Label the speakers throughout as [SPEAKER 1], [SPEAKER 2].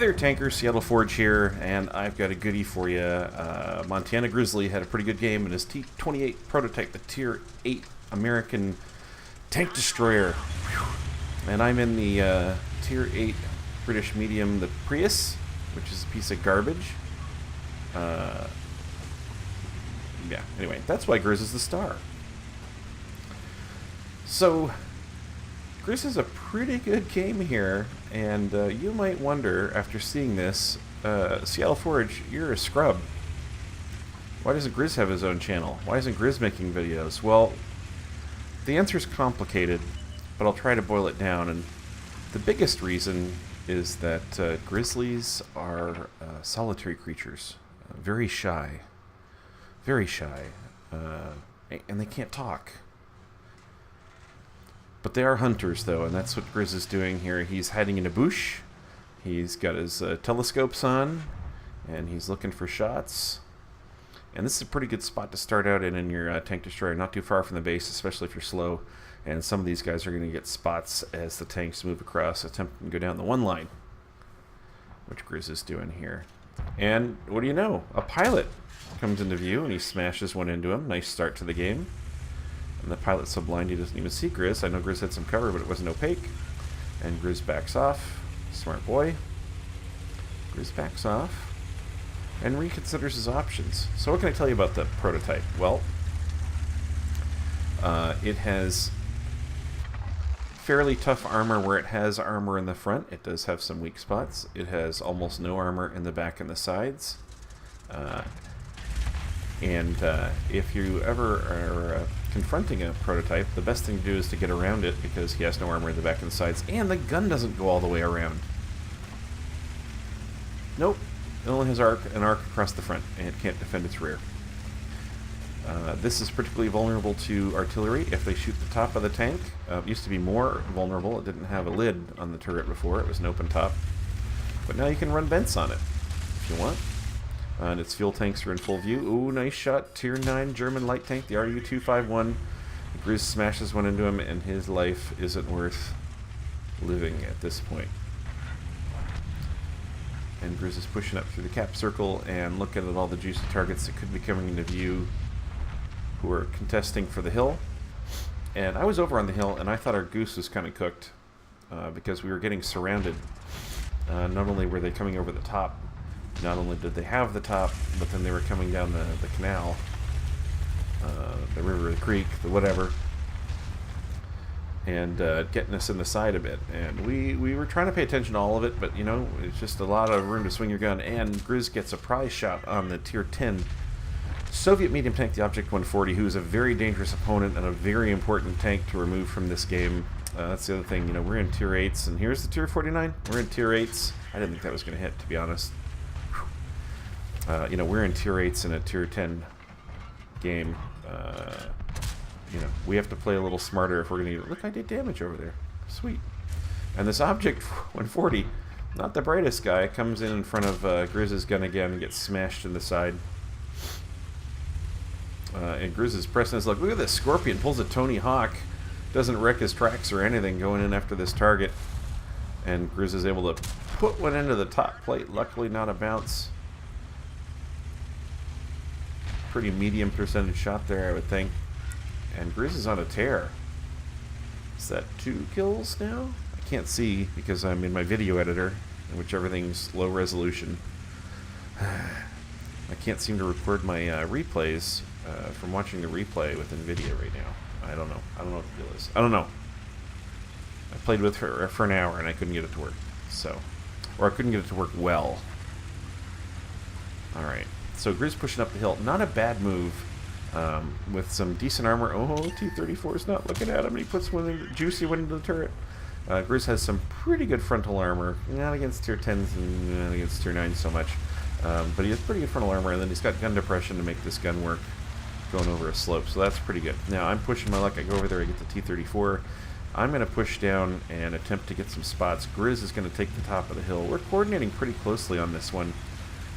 [SPEAKER 1] there, tankers. Seattle Forge here, and I've got a goodie for you. Montanagrizzly had a pretty good game in his T-28 prototype, the Tier 8 American tank destroyer. And I'm in the Tier 8 British medium, the Prius, which is a piece of garbage. Yeah, anyway, that's why Grizz is the star. So, Grizz is a pretty good game here, and you might wonder, after seeing this, Seattle Forge, you're a scrub. Why doesn't Grizz have his own channel? Why isn't Grizz making videos? Well, the answer's complicated, but I'll try to boil it down, and the biggest reason is that grizzlies are solitary creatures, very shy, and they can't talk. But they are hunters, though, and that's what Grizz is doing here. He's hiding in a bush. He's got his telescopes on, and he's looking for shots. And this is a pretty good spot to start out in your tank destroyer, not too far from the base, especially if you're slow. And some of these guys are going to get spots as the tanks move across, attempting to go down the one line, which Grizz is doing here. And what do you know? A pilot comes into view, and he smashes one into him. Nice start to the game. And the pilot's so blind he doesn't even see Grizz. I know Grizz had some cover, but it wasn't opaque. And Grizz backs off. Smart boy. Grizz backs off and reconsiders his options. So what can I tell you about the prototype? Well, it has fairly tough armor where it has armor in the front. It does have some weak spots. It has almost no armor in the back and the sides. If you ever are confronting a prototype, the best thing to do is to get around it because he has no armor in the back and the sides, and the gun doesn't go all the way around. Nope. It only has an arc across the front, and it can't defend its rear. This is particularly vulnerable to artillery if they shoot the top of the tank. It used to be more vulnerable. It didn't have a lid on the turret before. It was an open top. But now you can run vents on it if you want. And its fuel tanks are in full view. Ooh, nice shot. Tier 9 German light tank, the RU-251. Grizz smashes one into him, and his life isn't worth living at this point. And Grizz is pushing up through the cap circle and looking at all the juicy targets that could be coming into view who are contesting for the hill. And I was over on the hill, and I thought our goose was kind of cooked because we were getting surrounded. Not only were they coming over the top, not only did they have the top, but then they were coming down the canal, the river, the creek, the whatever, and getting us in the side a bit. And we were trying to pay attention to all of it, but you know, it's just a lot of room to swing your gun. And Grizz gets a prize shot on the Tier 10 Soviet medium tank, the Object 140, who is a very dangerous opponent and a very important tank to remove from this game. That's the other thing, you know, we're in Tier 8s, and here's the Tier 49. We're in Tier 8s. I didn't think that was going to hit, to be honest. You know, we're in Tier 8s in a Tier 10 game. You know, we have to play a little smarter if we're going to... Look, I did damage over there. Sweet. And this Object 140, not the brightest guy, comes in front of Grizz's gun again and gets smashed in the side. And Grizz is pressing his luck. Look at this. Scorpion pulls a Tony Hawk. Doesn't wreck his tracks or anything going in after this target. And Grizz is able to put one into the top plate. Luckily not a bounce. Pretty medium percentage shot there, I would think. And Grizz is on a tear. Is that 2 kills now? I can't see because I'm in my video editor, in which everything's low resolution. I can't seem to record my replays from watching the replay within video right now. I don't know. I don't know what the deal is. I don't know. I played with her for an hour and I couldn't get it to work. So, or I couldn't get it to work well. Alright. So Grizz pushing up the hill. Not a bad move. With some decent armor. Oh, T-34 is not looking at him, and he puts one in, juicy one into the turret. Grizz has some pretty good frontal armor. Not against Tier 10s and not against Tier 9s so much. But he has pretty good frontal armor, and then he's got gun depression to make this gun work going over a slope. So that's pretty good. Now, I'm pushing my luck. I go over there, I get the T-34. I'm going to push down and attempt to get some spots. Grizz is going to take the top of the hill. We're coordinating pretty closely on this one.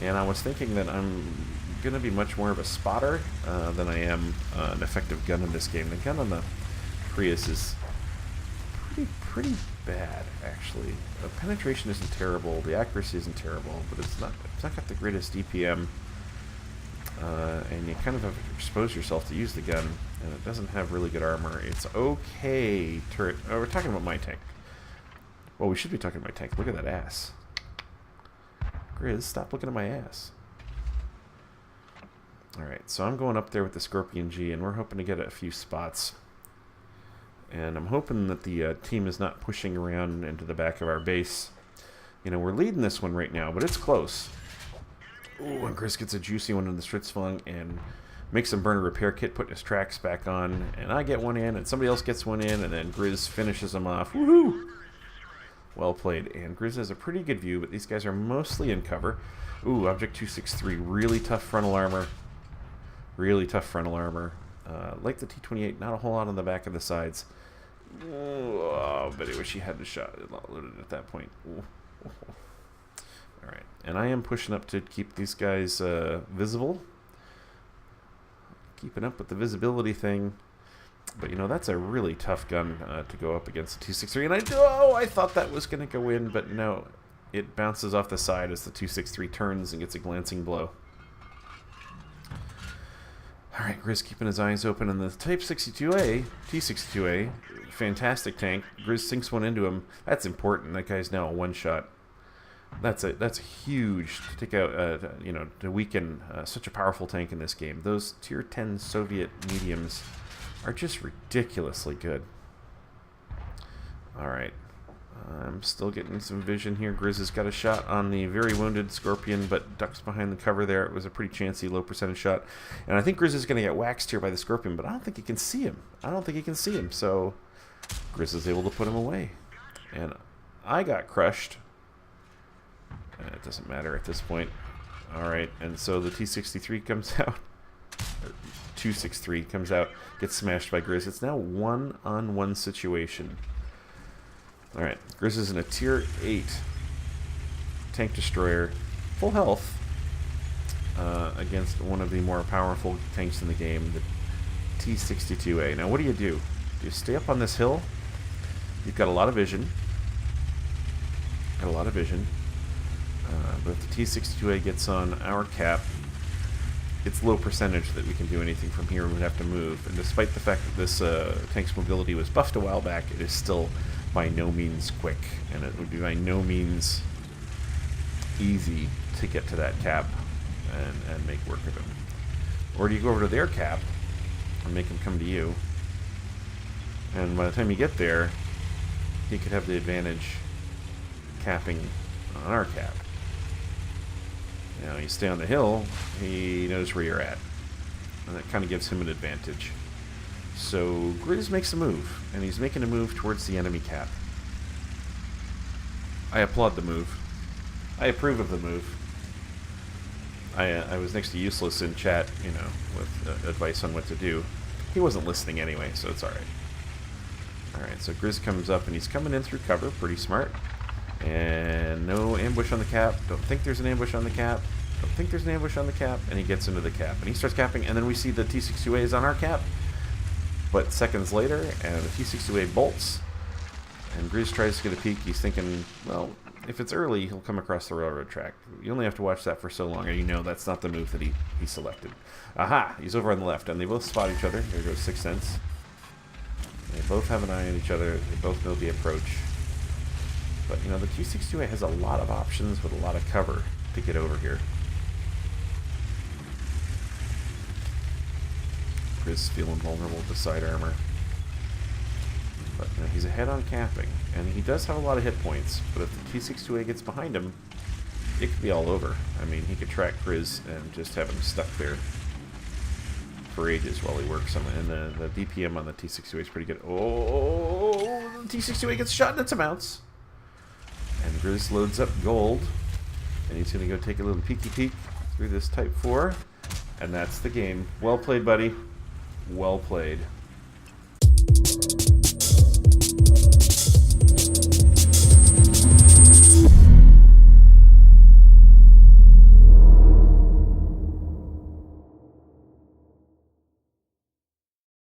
[SPEAKER 1] And I was thinking that I'm going to be much more of a spotter than I am an effective gun in this game. The gun on the Prius is pretty bad, actually. Penetration isn't terrible, the accuracy isn't terrible, but it's not got the greatest DPM. And you kind of have to expose yourself to use the gun, and it doesn't have really good armor. It's okay turret. Oh, we're talking about my tank. Well, we should be talking about my tank. Look at that ass. Grizz, stop looking at my ass. Alright, so I'm going up there with the Scorpion G, and we're hoping to get a few spots. And I'm hoping that the team is not pushing around into the back of our base. You know, we're leading this one right now, but it's close. Ooh, and Grizz gets a juicy one in the Stritzfung and makes him burn a repair kit, putting his tracks back on. And I get one in, and somebody else gets one in, and then Grizz finishes them off. Woohoo! Well played. And Grizz has a pretty good view, but these guys are mostly in cover. Ooh, Object 263, really tough frontal armor. Really tough frontal armor. Like the T-28, not a whole lot on the back of the sides. Oh, but I wish he had the shot loaded at that point. Alright, and I am pushing up to keep these guys visible. Keeping up with the visibility thing. But, you know, that's a really tough gun to go up against the T-63. And I thought that was going to go in, but no. It bounces off the side as the 263 turns and gets a glancing blow. Alright, Grizz keeping his eyes open, and the Type 62A, T-62A, fantastic tank. Grizz sinks one into him. That's important. That guy's now a one-shot. That's huge to take out, you know, to weaken such a powerful tank in this game. Those Tier 10 Soviet mediums are just ridiculously good. Alright. I'm still getting some vision here. Grizz has got a shot on the very wounded Scorpion, but ducks behind the cover there. It was a pretty chancy, low percentage shot. And I think Grizz is going to get waxed here by the Scorpion, but I don't think he can see him. So Grizz is able to put him away. And I got crushed. It doesn't matter at this point. Alright, and so the T-63 comes out. 263 comes out, gets smashed by Grizz. It's now one-on-one situation. Alright, Grizz is in a Tier 8 tank destroyer, full health, against one of the more powerful tanks in the game, the T-62A. Now, what do? Do you stay up on this hill? You've got a lot of vision. But if the T-62A gets on our cap, it's low percentage that we can do anything from here. We would have to move. And despite the fact that this tank's mobility was buffed a while back, it is still by no means quick, and it would be by no means easy to get to that cap and make work of him. Or do you go over to their cap and make him come to you, and by the time you get there, he could have the advantage capping on our cap. Now, you stay on the hill, he knows where you're at, and that kind of gives him an advantage. So Grizz makes a move, and he's making a move towards the enemy cap. I applaud the move. I approve of the move. I was next to Useless in chat, you know, with advice on what to do. He wasn't listening anyway, so it's alright. Alright, so Grizz comes up, and he's coming in through cover, pretty smart. And no ambush on the cap. Don't think there's an ambush on the cap. And he gets into the cap. And he starts capping, and then we see the T-62A is on our cap. But seconds later, and the T-62A bolts, and Grizz tries to get a peek. He's thinking, well, if it's early, he'll come across the railroad track. You only have to watch that for so long, and you know that's not the move that he selected. Aha! He's over on the left, and they both spot each other. There goes Sixth Sense. They both have an eye on each other. They both know the approach. But, you know, the T-62A has a lot of options with a lot of cover to get over here. Grizz feeling vulnerable with the side armor. But, you know, he's ahead on capping, and he does have a lot of hit points, but if the T-62A gets behind him, it could be all over. I mean, he could track Grizz and just have him stuck there for ages while he works on it. And the DPM on the T-62A is pretty good. Oh, the T-62A gets shot and it's a bounce. And Grizz loads up gold, and he's going to go take a little peeky peek through this Type 4, and that's the game. Well played, buddy. Well played.